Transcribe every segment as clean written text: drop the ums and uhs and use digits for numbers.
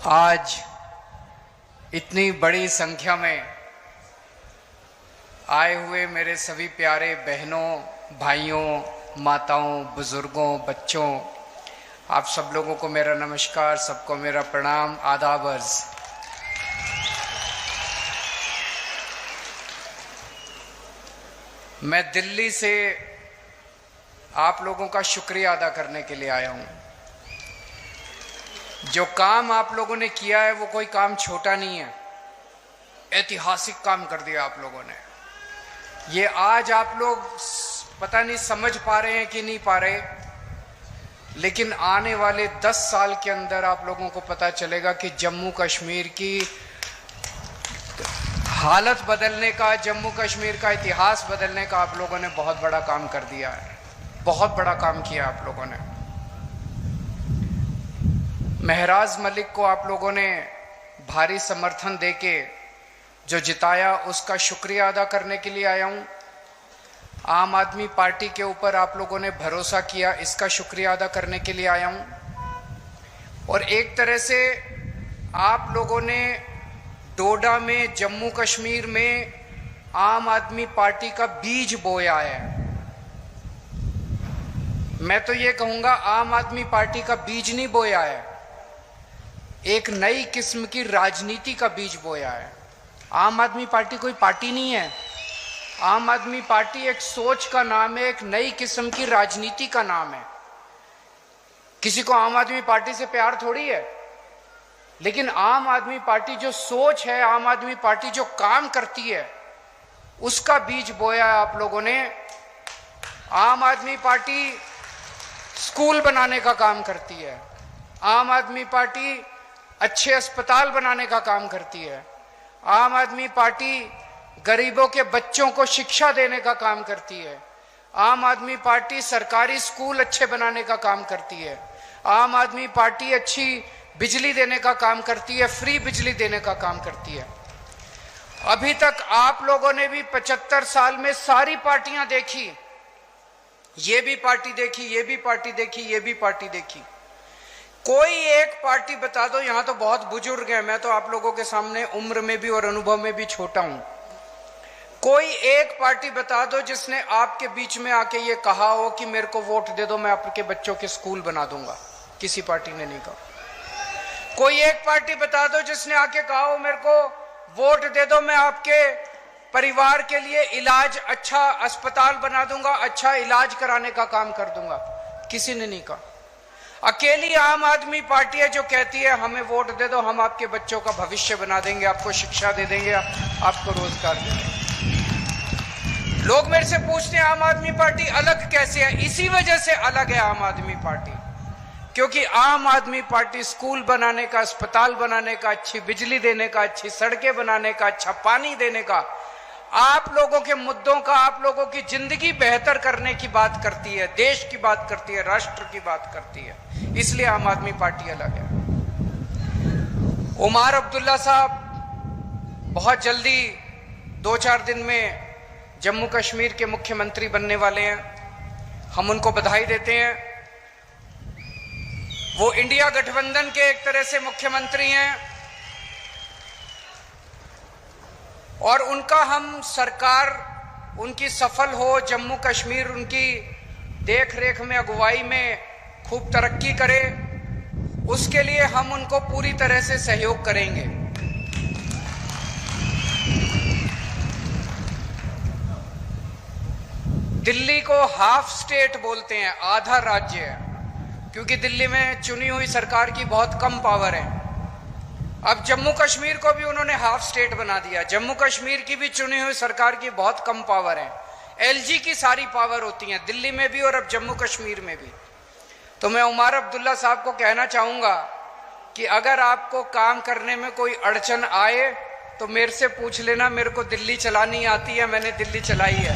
आज इतनी बड़ी संख्या में आए हुए मेरे सभी प्यारे बहनों, भाइयों, माताओं, बुजुर्गों, बच्चों, आप सब लोगों को मेरा नमस्कार, सबको मेरा प्रणाम, आदाब अर्ज। मैं दिल्ली से आप लोगों का शुक्रिया अदा करने के लिए आया हूं। जो काम आप लोगों ने किया है वो कोई काम छोटा नहीं है, ऐतिहासिक काम कर दिया आप लोगों ने। ये आज आप लोग पता नहीं समझ पा रहे हैं कि नहीं पा रहे, लेकिन आने वाले 10 साल के अंदर आप लोगों को पता चलेगा कि जम्मू कश्मीर की हालत बदलने का, जम्मू कश्मीर का इतिहास बदलने का आप लोगों ने बहुत बड़ा काम कर दिया है। बहुत बड़ा काम किया आप लोगों ने। महराज मलिक को आप लोगों ने भारी समर्थन देके जो जिताया, उसका शुक्रिया अदा करने के लिए आया हूं। आम आदमी पार्टी के ऊपर आप लोगों ने भरोसा किया, इसका शुक्रिया अदा करने के लिए आया हूं। और एक तरह से आप लोगों ने डोडा में, जम्मू कश्मीर में आम आदमी पार्टी का बीज बोया है। मैं तो ये कहूंगा आम आदमी पार्टी का बीज नहीं बोया है, एक नई किस्म की राजनीति का बीज बोया है। आम आदमी पार्टी कोई पार्टी नहीं है, आम आदमी पार्टी एक सोच का नाम है, एक नई किस्म की राजनीति का नाम है। किसी को आम आदमी पार्टी से प्यार थोड़ी है, लेकिन आम आदमी पार्टी जो सोच है, आम आदमी पार्टी जो काम करती है, उसका बीज बोया है आप लोगों ने। आम आदमी पार्टी स्कूल बनाने का काम करती है, आम आदमी पार्टी अच्छे अस्पताल बनाने का काम करती है, आम आदमी पार्टी गरीबों के बच्चों को शिक्षा देने का काम करती है, आम आदमी पार्टी सरकारी स्कूल अच्छे बनाने का काम करती है, आम आदमी पार्टी अच्छी बिजली देने का काम करती है, फ्री बिजली देने का काम करती है। अभी तक आप लोगों ने भी 75 साल में सारी पार्टियां देखी, ये भी पार्टी देखी, ये भी पार्टी देखी, ये भी पार्टी देखी। कोई एक पार्टी बता दो, यहां तो बहुत बुजुर्ग हैं, मैं तो आप लोगों के सामने उम्र में भी और अनुभव में भी छोटा हूं। कोई एक पार्टी बता दो जिसने आपके बीच में आके ये कहा हो कि मेरे को वोट दे दो, मैं आपके बच्चों के स्कूल बना दूंगा। किसी पार्टी ने नहीं कहा। कोई एक पार्टी बता दो जिसने आके कहा हो मेरे को वोट दे दो, मैं आपके परिवार के लिए इलाज, अच्छा अस्पताल बना दूंगा, अच्छा इलाज कराने का काम कर दूंगा। किसी ने नहीं कहा। अकेली आम आदमी पार्टी है जो कहती है हमें वोट दे दो, हम आपके बच्चों का भविष्य बना देंगे, आपको शिक्षा दे देंगे, आपको रोजगार दे देंगे। लोग मेरे से पूछते हैं आम आदमी पार्टी अलग कैसे है? इसी वजह से अलग है आम आदमी पार्टी, क्योंकि आम आदमी पार्टी स्कूल बनाने का, अस्पताल बनाने का, अच्छी बिजली देने का, अच्छी सड़कें बनाने का, अच्छा पानी देने का, आप लोगों के मुद्दों का, आप लोगों की जिंदगी बेहतर करने की बात करती है, देश की बात करती है, राष्ट्र की बात करती है। इसलिए आम आदमी पार्टी अलग है। उमर अब्दुल्ला साहब बहुत जल्दी 2-4 दिन में जम्मू कश्मीर के मुख्यमंत्री बनने वाले हैं। हम उनको बधाई देते हैं। वो इंडिया गठबंधन के एक तरह से मुख्यमंत्री हैं और उनका हम सरकार उनकी सफल हो, जम्मू कश्मीर उनकी देख रेख में, अगुवाई में खूब तरक्की करे, उसके लिए हम उनको पूरी तरह से सहयोग करेंगे। दिल्ली को हाफ स्टेट बोलते हैं, आधा राज्य है, क्योंकि दिल्ली में चुनी हुई सरकार की बहुत कम पावर है। अब जम्मू कश्मीर को भी उन्होंने हाफ स्टेट बना दिया। जम्मू कश्मीर की भी चुनी हुई सरकार की बहुत कम पावर है, एलजी की सारी पावर होती है दिल्ली में भी और अब जम्मू कश्मीर में भी। तो मैं उमर अब्दुल्ला साहब को कहना चाहूंगा कि अगर आपको काम करने में कोई अड़चन आए तो मेरे से पूछ लेना, मेरे को दिल्ली चलानी आती है, मैंने दिल्ली चलाई है।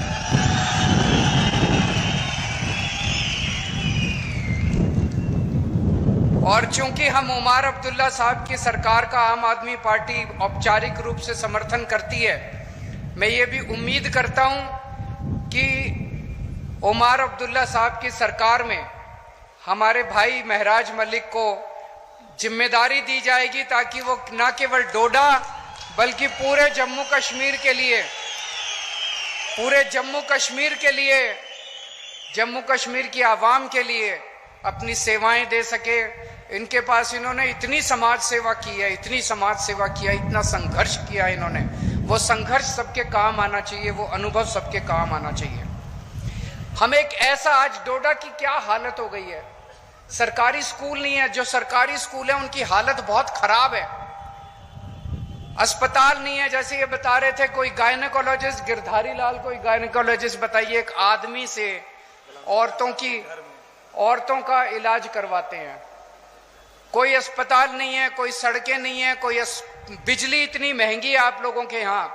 और चूंकि हम उमर अब्दुल्ला साहब की सरकार का आम आदमी पार्टी औपचारिक रूप से समर्थन करती है, मैं ये भी उम्मीद करता हूं कि उमर अब्दुल्ला साहब की सरकार में हमारे भाई महराज मलिक को जिम्मेदारी दी जाएगी ताकि वो न केवल डोडा बल्कि पूरे जम्मू कश्मीर के लिए, पूरे जम्मू कश्मीर के लिए, जम्मू कश्मीर की आवाम के लिए अपनी सेवाएं दे सके। इनके पास इन्होंने इतनी समाज सेवा की है, इतनी समाज सेवा किया, इतना संघर्ष किया इन्होंने, वो संघर्ष सबके काम आना चाहिए, वो अनुभव सबके काम आना चाहिए। हम एक ऐसा, आज डोडा की क्या हालत हो गई है, सरकारी स्कूल नहीं है, जो सरकारी स्कूल है उनकी हालत बहुत खराब है, अस्पताल नहीं है। जैसे ये बता रहे थे कोई गायनेकोलॉजिस्ट, गिरधारी लाल कोई गायनेकोलॉजिस्ट, बताइए एक आदमी से औरतों का इलाज करवाते हैं, कोई अस्पताल नहीं है, कोई सड़कें नहीं है, कोई बिजली इतनी महंगी है आप लोगों के यहाँ।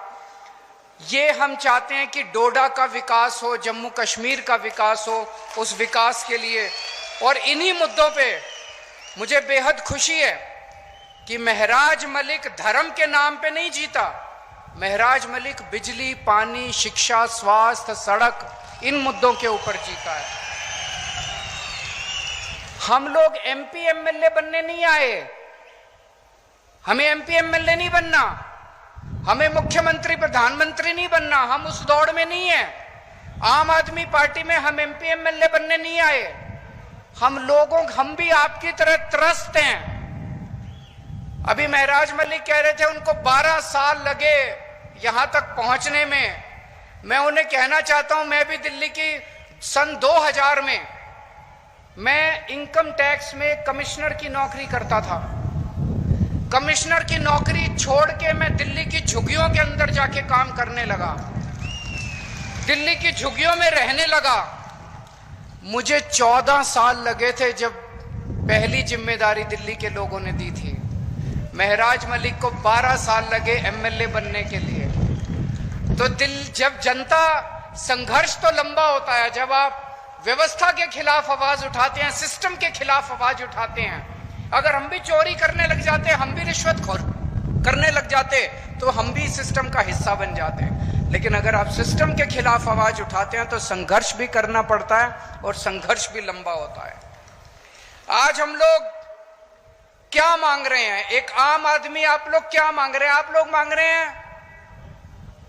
ये हम चाहते हैं कि डोडा का विकास हो, जम्मू कश्मीर का विकास हो, उस विकास के लिए। और इन्हीं मुद्दों पे मुझे बेहद खुशी है कि महराज मलिक धर्म के नाम पे नहीं जीता, महराज मलिक बिजली, पानी, शिक्षा, स्वास्थ्य, सड़क, इन मुद्दों के ऊपर जीता है। हम लोग एमपी एमएलए बनने नहीं आए, हमें एमपी एमएलए नहीं बनना, हमें मुख्यमंत्री प्रधानमंत्री नहीं बनना, हम उस दौड़ में नहीं है। आम आदमी पार्टी में हम एमपी एमएलए बनने नहीं आए। हम भी आपकी तरह त्रस्त हैं। अभी महराज मलिक कह रहे थे उनको 12 साल लगे यहां तक पहुंचने में। मैं उन्हें कहना चाहता हूं, मैं भी दिल्ली की सन 2000 में मैं इनकम टैक्स में कमिश्नर की नौकरी करता था। कमिश्नर की नौकरी छोड़ के मैं दिल्ली की झुग्गियों के अंदर जाके काम करने लगा, दिल्ली की झुग्गियों में रहने लगा। मुझे 14 साल लगे थे जब पहली जिम्मेदारी दिल्ली के लोगों ने दी थी। महराज मलिक को 12 साल लगे एमएलए बनने के लिए। तो जब जनता, संघर्ष तो लंबा होता है, जब आप व्यवस्था के खिलाफ आवाज उठाते हैं, सिस्टम के खिलाफ आवाज उठाते हैं। अगर हम भी चोरी करने लग जाते, हम भी रिश्वतखोर करने लग जाते, तो हम भी सिस्टम का हिस्सा बन जाते। लेकिन अगर आप सिस्टम के खिलाफ आवाज उठाते हैं तो संघर्ष भी करना पड़ता है और संघर्ष भी लंबा होता है। आज हम लोग क्या मांग रहे हैं, एक आम आदमी, आप लोग क्या मांग रहे हैं? आप लोग मांग रहे हैं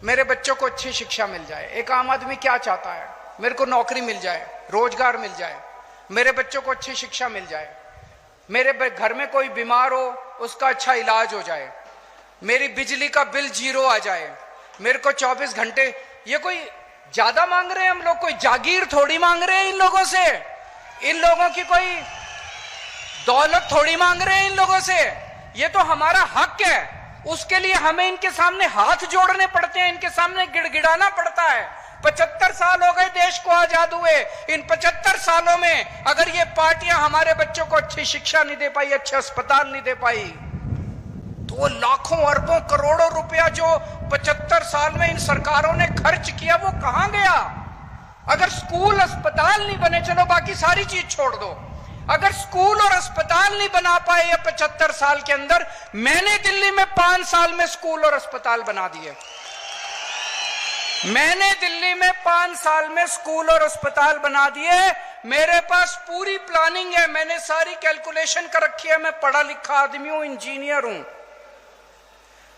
मेरे बच्चों को अच्छी शिक्षा मिल जाए। एक आम आदमी क्या चाहता है? मेरे को नौकरी मिल जाए, रोजगार मिल जाए, मेरे बच्चों को अच्छी शिक्षा मिल जाए, मेरे घर में कोई बीमार हो उसका अच्छा इलाज हो जाए, मेरी बिजली का बिल 0 आ जाए, मेरे को 24 घंटे। ये कोई ज्यादा मांग रहे हैं हम लोग? कोई जागीर थोड़ी मांग रहे हैं इन लोगों से, इन लोगों की कोई दौलत थोड़ी मांग रहे हैं इन लोगों से। ये तो हमारा हक है, उसके लिए हमें इनके सामने हाथ जोड़ने पड़ते हैं, इनके सामने गिड़गिड़ाना पड़ता है। 75 साल हो गए देश को आजाद हुए। इन 75 सालों में अगर ये पार्टियां हमारे बच्चों को अच्छी शिक्षा नहीं दे पाई, अच्छे अस्पताल नहीं दे पाई, तो वो लाखों अरबों करोड़ों रुपया जो 75 साल में इन सरकारों ने खर्च किया वो कहां गया? अगर स्कूल अस्पताल नहीं बने, चलो बाकी सारी चीज छोड़ दो, अगर स्कूल और अस्पताल नहीं बना पाए ये 75 साल के अंदर, मैंने दिल्ली में 5 साल में स्कूल और अस्पताल बना दिए। मैंने दिल्ली में 5 साल में स्कूल और अस्पताल बना दिए। मेरे पास पूरी प्लानिंग है, मैंने सारी कैलकुलेशन कर रखी है। मैं पढ़ा लिखा आदमी हूं, इंजीनियर हूं,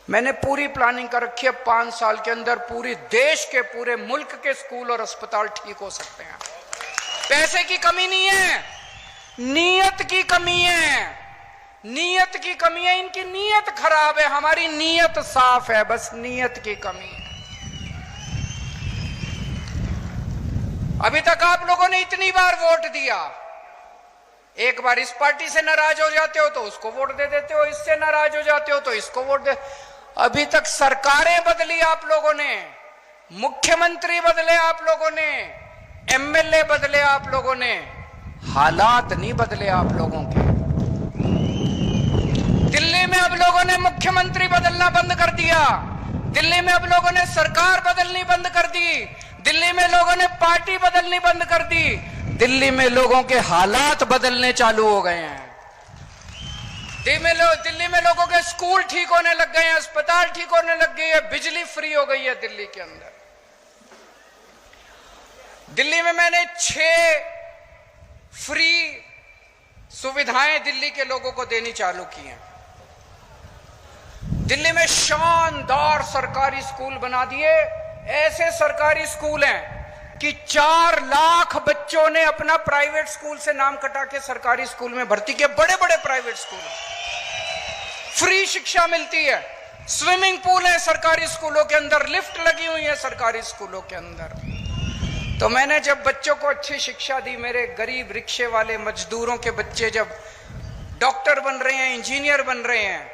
मैंने पूरी प्लानिंग कर रखी है। 5 साल के अंदर पूरे देश के, पूरे मुल्क के स्कूल और अस्पताल ठीक हो सकते हैं। पैसे की कमी नहीं है, नीयत की कमी है, नीयत की कमी है। इनकी नीयत खराब है, हमारी नीयत साफ है, बस नीयत की कमी है। अभी तक आप लोगों ने इतनी बार वोट दिया, एक बार इस पार्टी से नाराज हो जाते हो तो उसको वोट दे देते हो, इससे नाराज हो जाते हो तो इसको वोट दे। अभी तक सरकारें बदली आप लोगों ने, मुख्यमंत्री बदले आप लोगों ने, एमएलए बदले आप लोगों ने, हालात नहीं बदले आप लोगों के। दिल्ली में अब लोगों ने मुख्यमंत्री बदलना बंद कर दिया, दिल्ली में अब लोगों ने सरकार बदलनी बंद कर दी, दिल्ली में लोगों ने पार्टी बदलनी बंद कर दी, दिल्ली में लोगों के हालात बदलने चालू हो गए हैं। दिल्ली में लोगों के स्कूल ठीक होने लग गए हैं, अस्पताल ठीक होने लग गई है, बिजली फ्री हो गई है दिल्ली के अंदर। दिल्ली में मैंने 6 फ्री सुविधाएं दिल्ली के लोगों को देनी चालू की हैं। दिल्ली में शानदार सरकारी स्कूल बना दिए। ऐसे सरकारी स्कूल हैं कि 4 लाख बच्चों ने अपना प्राइवेट स्कूल से नाम कटा के सरकारी स्कूल में भर्ती किए। बड़े बड़े प्राइवेट स्कूल, फ्री शिक्षा मिलती है, स्विमिंग पूल है सरकारी स्कूलों के अंदर, लिफ्ट लगी हुई है सरकारी स्कूलों के अंदर। तो मैंने जब बच्चों को अच्छी शिक्षा दी, मेरे गरीब रिक्शे वाले मजदूरों के बच्चे जब डॉक्टर बन रहे हैं, इंजीनियर बन रहे हैं,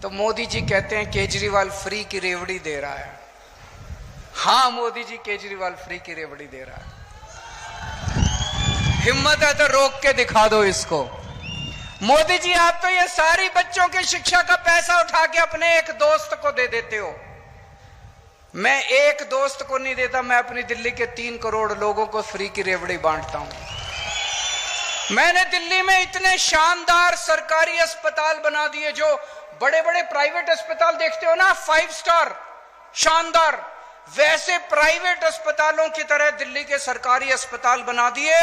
तो मोदी जी कहते हैं केजरीवाल फ्री की रेवड़ी दे रहा है। हाँ, मोदी जी केजरीवाल फ्री की रेवड़ी दे रहा है। हिम्मत है तो रोक के दिखा दो इसको। मोदी जी, आप तो ये सारी बच्चों की शिक्षा का पैसा उठा के अपने एक दोस्त को दे देते हो। मैं एक दोस्त को नहीं देता, मैं अपनी दिल्ली के 3 करोड़ लोगों को फ्री की रेवड़ी बांटता हूं। मैंने दिल्ली में इतने शानदार सरकारी अस्पताल बना दिए, जो बड़े बड़े प्राइवेट अस्पताल देखते हो ना, 5 स्टार शानदार, वैसे प्राइवेट अस्पतालों की तरह दिल्ली के सरकारी अस्पताल बना दिए।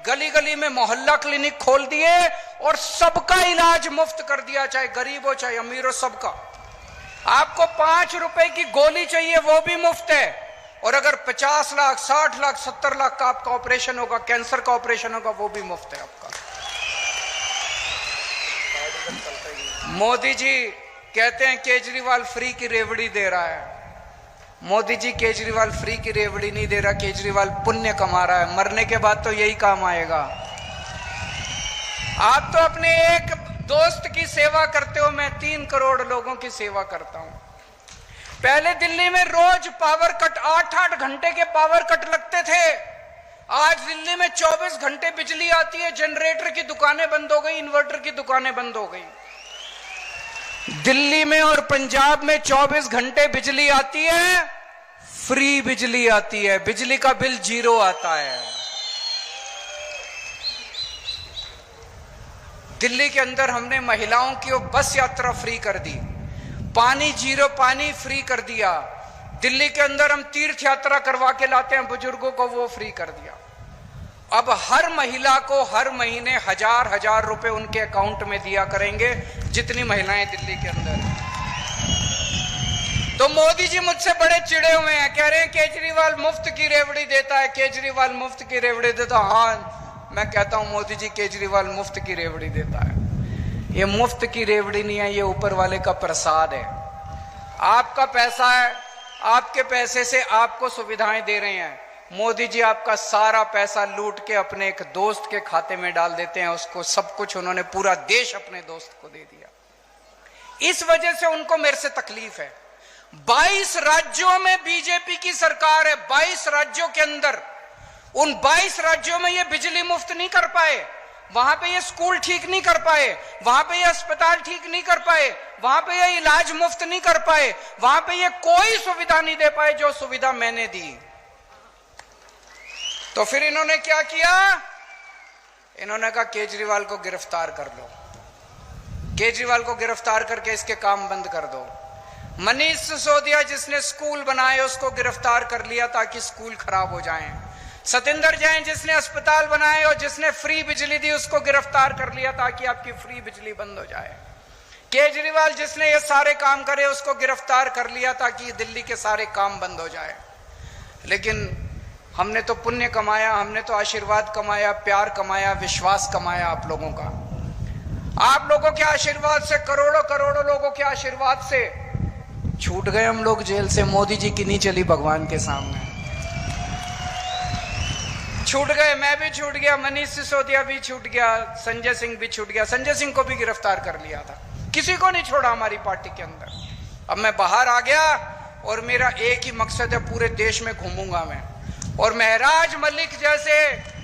गली गली में मोहल्ला क्लिनिक खोल दिए और सबका इलाज मुफ्त कर दिया, चाहे गरीब हो चाहे अमीर हो, सबका। आपको 5 रुपए की गोली चाहिए वो भी मुफ्त है, और अगर 50 लाख 60 लाख 70 लाख का आपका ऑपरेशन होगा, कैंसर का ऑपरेशन होगा, वो भी मुफ्त है आपका। मोदी जी कहते हैं केजरीवाल फ्री की रेवड़ी दे रहा है। मोदी जी केजरीवाल फ्री की रेवड़ी नहीं दे रहा, केजरीवाल पुण्य कमा रहा है। मरने के बाद तो यही काम आएगा। आप तो अपने एक दोस्त की सेवा करते हो, मैं 3 करोड़ लोगों की सेवा करता हूं। पहले दिल्ली में रोज पावर कट, 8-8 घंटे के पावर कट लगते थे। आज दिल्ली में 24 घंटे बिजली आती है। जनरेटर की दुकानें बंद हो गई, इन्वर्टर की दुकानें बंद हो गई। दिल्ली में और पंजाब में 24 घंटे बिजली आती है, फ्री बिजली आती है, बिजली का बिल 0 आता है। दिल्ली के अंदर हमने महिलाओं की बस यात्रा फ्री कर दी, पानी 0 पानी फ्री कर दिया। दिल्ली के अंदर हम तीर्थ यात्रा करवा के लाते हैं बुजुर्गों को, वो फ्री कर दिया। अब हर महिला को हर महीने 1000 रुपए उनके अकाउंट में दिया करेंगे, जितनी महिलाएं दिल्ली के अंदर हैं। तो मोदी जी मुझसे बड़े चिड़े हुए हैं, कह रहे हैं केजरीवाल मुफ्त की रेवड़ी देता है, केजरीवाल मुफ्त की रेवड़ी देता है। हाँ, मैं कहता हूं मोदी जी केजरीवाल मुफ्त की रेवड़ी देता है। ये मुफ्त की रेवड़ी नहीं है, ये ऊपर वाले का प्रसाद है। आपका पैसा है, आपके पैसे से आपको सुविधाएं दे रहे हैं। मोदी जी आपका सारा पैसा लूट के अपने एक दोस्त के खाते में डाल देते हैं, उसको सब कुछ, उन्होंने पूरा देश अपने दोस्त को दे दिया। इस वजह से उनको मेरे से तकलीफ है। 22 राज्यों में बीजेपी की सरकार है, 22 राज्यों के अंदर, उन 22 राज्यों में ये बिजली मुफ्त नहीं कर पाए, वहां पे ये स्कूल ठीक नहीं कर पाए, वहां पे ये अस्पताल ठीक नहीं कर पाए, वहां पे ये इलाज मुफ्त नहीं कर पाए, वहां पे ये कोई सुविधा नहीं दे पाए जो सुविधा मैंने दी। तो फिर इन्होंने क्या किया? इन्होंने कहा केजरीवाल को गिरफ्तार कर लो, केजरीवाल को गिरफ्तार करके इसके काम बंद कर दो। मनीष सिसोदिया जिसने स्कूल बनाए उसको गिरफ्तार कर लिया ताकि स्कूल खराब हो जाएं। सतेंद्र जैन जिसने अस्पताल बनाए और जिसने फ्री बिजली दी उसको गिरफ्तार कर लिया ताकि आपकी फ्री बिजली बंद हो जाए। केजरीवाल जिसने ये सारे काम करे उसको गिरफ्तार कर लिया ताकि दिल्ली के सारे काम बंद हो जाए। लेकिन हमने तो पुण्य कमाया, हमने तो आशीर्वाद कमाया, प्यार कमाया, विश्वास कमाया आप लोगों का। आप लोगों के आशीर्वाद से, करोड़ों करोड़ों लोगों के आशीर्वाद से छूट गए हम लोग जेल से। मोदी जी की नहीं चली भगवान के सामने, छूट गए। मैं भी छूट गया, मनीष सिसोदिया भी छूट गया, संजय सिंह भी छूट गया। संजय सिंह को भी गिरफ्तार कर लिया था, किसी को नहीं छोड़ा हमारी पार्टी के अंदर। अब मैं बाहर आ गया और मेरा एक ही मकसद है, पूरे देश में घूमूंगा मैं। और महराज मलिक जैसे,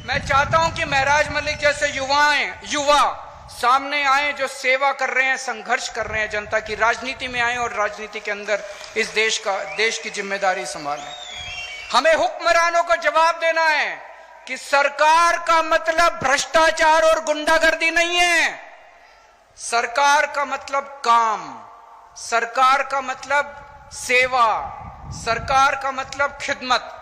मैं चाहता हूं कि महराज मलिक जैसे युवा सामने आए जो सेवा कर रहे हैं, संघर्ष कर रहे हैं जनता की, राजनीति में आए और राजनीति के अंदर इस देश की जिम्मेदारी संभालें। हमें हुक्मरानों को जवाब देना है कि सरकार का मतलब भ्रष्टाचार और गुंडागर्दी नहीं है। सरकार का मतलब काम, सरकार का मतलब सेवा, सरकार का मतलब खिदमत,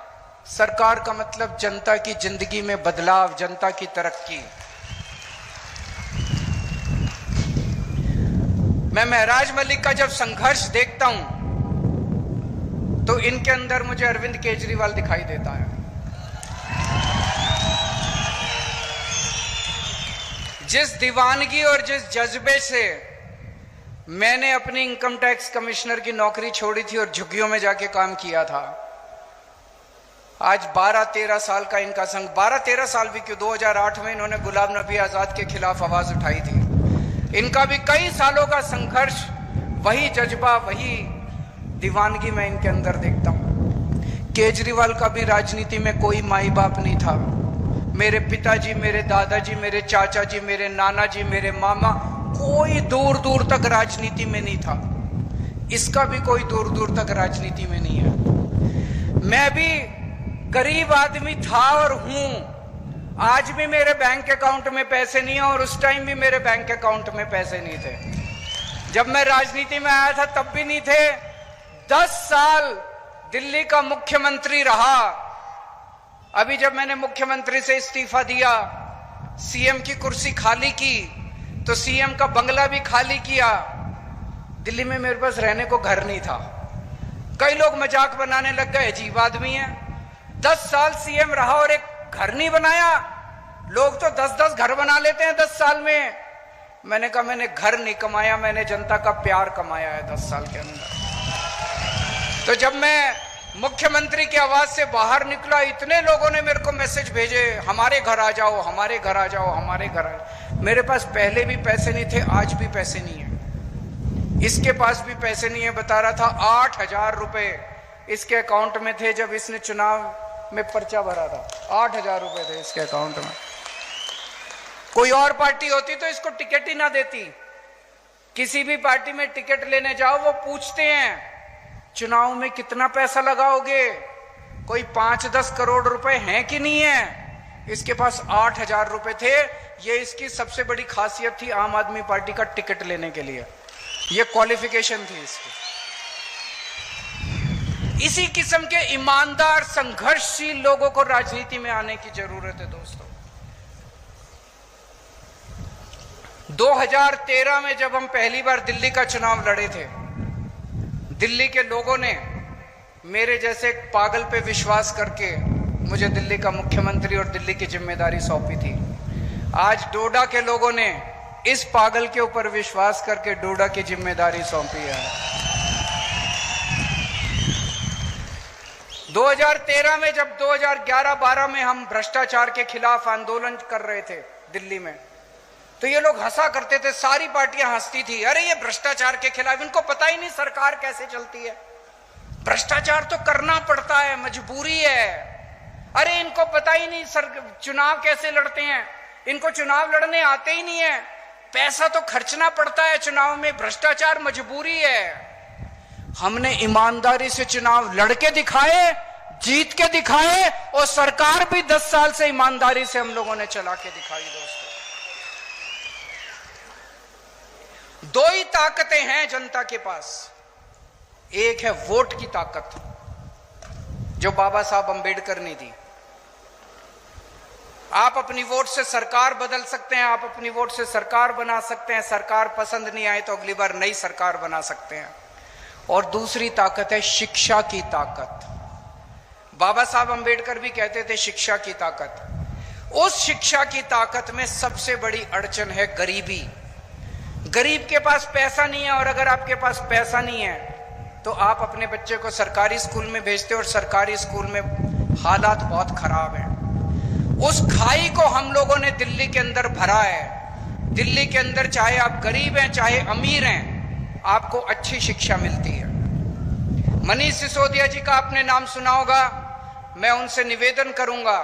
सरकार का मतलब जनता की जिंदगी में बदलाव, जनता की तरक्की। मैं महराज मलिक का जब संघर्ष देखता हूं तो इनके अंदर मुझे अरविंद केजरीवाल दिखाई देता है। जिस दीवानगी और जिस जज्बे से मैंने अपनी इनकम टैक्स कमिश्नर की नौकरी छोड़ी थी और झुग्गियों में जाके काम किया था, आज 12-13 साल का इनका संघ, 12-13 साल भी क्यों, 2008 में इन्होंने गुलाम नबी आजाद के खिलाफ आवाज उठाई थी। इनका भी कई सालों का संघर्ष, वही जज्बा, वही दीवानगी मैं इनके अंदर देखता हूं। केजरीवाल का भी राजनीति में कोई माई बाप नहीं था। मेरे पिताजी, मेरे दादाजी, मेरे चाचा जी, मेरे नाना जी, मेरे मामा, कोई दूर दूर तक राजनीति में नहीं था। इसका भी कोई दूर दूर तक राजनीति में नहीं है। मैं भी गरीब आदमी था और हूं। आज भी मेरे बैंक अकाउंट में पैसे नहीं है और उस टाइम भी मेरे बैंक अकाउंट में पैसे नहीं थे। जब मैं राजनीति में आया था तब भी नहीं थे। 10 साल दिल्ली का मुख्यमंत्री रहा। अभी जब मैंने मुख्यमंत्री से इस्तीफा दिया, सीएम की कुर्सी खाली की, तो सीएम का बंगला भी खाली किया। दिल्ली में मेरे पास रहने को घर नहीं था। कई लोग मजाक बनाने लग गए, अजीब आदमी है, 10 साल सीएम रहा और एक घर नहीं बनाया। लोग तो 10-10 घर बना लेते हैं 10 साल में। मैंने कहा मैंने घर नहीं कमाया, मैंने जनता का प्यार कमाया है 10 साल के अंदर। तो जब मैं मुख्यमंत्री की आवाज से बाहर निकला, इतने लोगों ने मेरे को मैसेज भेजे, हमारे घर आ जाओ, हमारे घर आ जाओ, हमारे घर आ जाओ। मेरे पास पहले भी पैसे नहीं थे, आज भी पैसे नहीं है। इसके पास भी पैसे नहीं है। बता रहा था 8,000 रुपए इसके अकाउंट में थे जब इसने चुनाव में पर्चा भरा था। 8,000 रुपए थे इसके अकाउंट में। कोई और पार्टी होती तो इसको टिकट ही ना देती। किसी भी पार्टी में टिकट लेने जाओ, वो पूछते हैं चुनाव में कितना पैसा लगाओगे, कोई 5-10 करोड़ रुपए हैं कि नहीं है। इसके पास 8,000 रुपए थे। ये इसकी सबसे बड़ी खासियत थी आम आदमी पार्टी का टिकट लेने के लिए। ये क्वालिफिकेशन थी इसकी। इसी किस्म के ईमानदार संघर्षशील लोगों को राजनीति में आने की जरूरत है दोस्तों। 2013 में जब हम पहली बार दिल्ली का चुनाव लड़े थे, दिल्ली के लोगों ने मेरे जैसे एक पागल पे विश्वास करके मुझे दिल्ली का मुख्यमंत्री और दिल्ली की जिम्मेदारी सौंपी थी। आज डोडा के लोगों ने इस पागल के ऊपर विश्वास करके डोडा की जिम्मेदारी सौंपी है। 2013 में जब 2011-12 में हम भ्रष्टाचार के खिलाफ आंदोलन कर रहे थे दिल्ली में, तो ये लोग हंसा करते थे, सारी पार्टियां हंसती थी, अरे ये भ्रष्टाचार के खिलाफ, इनको पता ही नहीं सरकार कैसे चलती है। भ्रष्टाचार तो करना पड़ता है, मजबूरी है। अरे इनको पता ही नहीं चुनाव कैसे लड़ते हैं, इनको चुनाव लड़ने आते ही नहीं है, पैसा तो खर्चना पड़ता है चुनाव में, भ्रष्टाचार मजबूरी है। हमने ईमानदारी से चुनाव लड़के दिखाए, जीत के दिखाए, और सरकार भी 10 साल से ईमानदारी से हम लोगों ने चला के दिखाई। दोस्तों, दो ही ताकतें हैं जनता के पास। एक है वोट की ताकत, जो बाबा साहब अंबेडकर ने दी। आप अपनी वोट से सरकार बदल सकते हैं, आप अपनी वोट से सरकार बना सकते हैं। सरकार पसंद नहीं आए तो अगली बार नई सरकार बना सकते हैं। और दूसरी ताकत है शिक्षा की ताकत। बाबा साहब अंबेडकर भी कहते थे शिक्षा की ताकत। उस शिक्षा की ताकत में सबसे बड़ी अड़चन है गरीबी। गरीब के पास पैसा नहीं है, और अगर आपके पास पैसा नहीं है तो आप अपने बच्चे को सरकारी स्कूल में भेजते हो, और सरकारी स्कूल में हालात बहुत खराब हैं। उस खाई को हम लोगों ने दिल्ली के अंदर भरा है। दिल्ली के अंदर चाहे आप गरीब हैं चाहे अमीर हैं, आपको अच्छी शिक्षा मिलती है। मनीष सिसोदिया जी का आपने नाम सुना होगा। मैं उनसे निवेदन करूंगा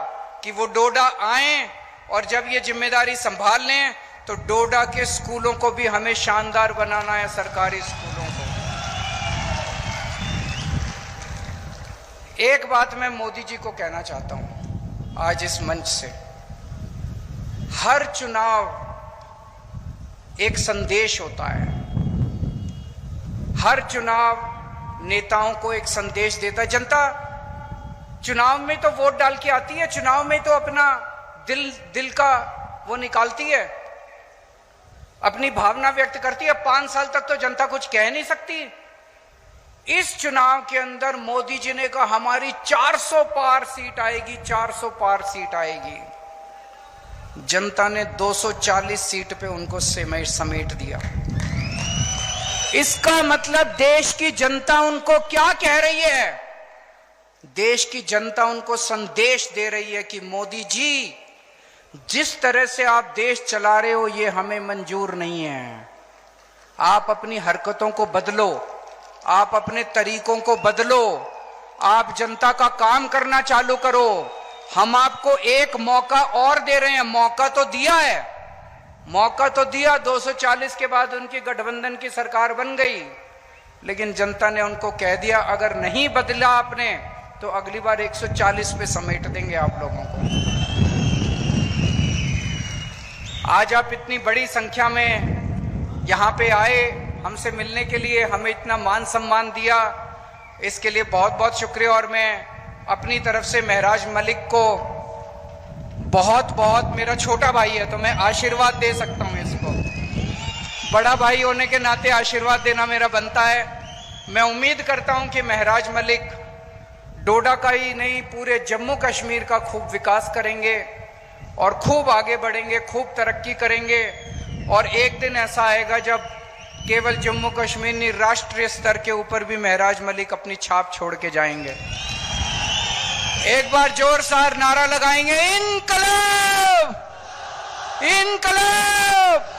कि वो डोडा आएं, और जब ये जिम्मेदारी संभाल लें तो डोडा के स्कूलों को भी हमें शानदार बनाना है, सरकारी स्कूलों को। एक बात मैं मोदी जी को कहना चाहता हूं आज इस मंच से। हर चुनाव एक संदेश होता है। हर चुनाव नेताओं को एक संदेश देता है। जनता चुनाव में तो वोट डाल के आती है, चुनाव में तो अपना दिल का वो निकालती है। अपनी भावना व्यक्त करती है। 5 साल तक तो जनता कुछ कह नहीं सकती। इस चुनाव के अंदर मोदी जी ने कहा हमारी 400 पार सीट आएगी, 400 पार सीट आएगी। जनता ने 240 सीट पे उनको समेट दिया। इसका मतलब देश की जनता उनको क्या कह रही है? देश की जनता उनको संदेश दे रही है कि मोदी जी, जिस तरह से आप देश चला रहे हो ये हमें मंजूर नहीं है। आप अपनी हरकतों को बदलो, आप अपने तरीकों को बदलो, आप जनता का काम करना चालू करो। हम आपको एक मौका और दे रहे हैं। मौका तो दिया है, मौका तो दिया। 240 के बाद उनकी गठबंधन की सरकार बन गई, लेकिन जनता ने उनको कह दिया अगर नहीं बदला आपने तो अगली बार 140 पे समेट देंगे आप लोगों को। आज आप इतनी बड़ी संख्या में यहां पे आए हमसे मिलने के लिए, हमें इतना मान सम्मान दिया, इसके लिए बहुत बहुत शुक्रिया। और मैं अपनी तरफ से महराज मलिक को बहुत बहुत, मेरा छोटा भाई है तो मैं आशीर्वाद दे सकता हूं इसको, बड़ा भाई होने के नाते आशीर्वाद देना मेरा बनता है। मैं उम्मीद करता हूं कि महराज मलिक डोडा का ही नहीं पूरे जम्मू कश्मीर का खूब विकास करेंगे और खूब आगे बढ़ेंगे, खूब तरक्की करेंगे। और एक दिन ऐसा आएगा जब केवल जम्मू कश्मीर नहीं, राष्ट्रीय स्तर के ऊपर भी महराज मलिक अपनी छाप छोड़ के जाएंगे। एक बार जोरदार नारा लगाएंगे, इनकलाब, इनकलाब।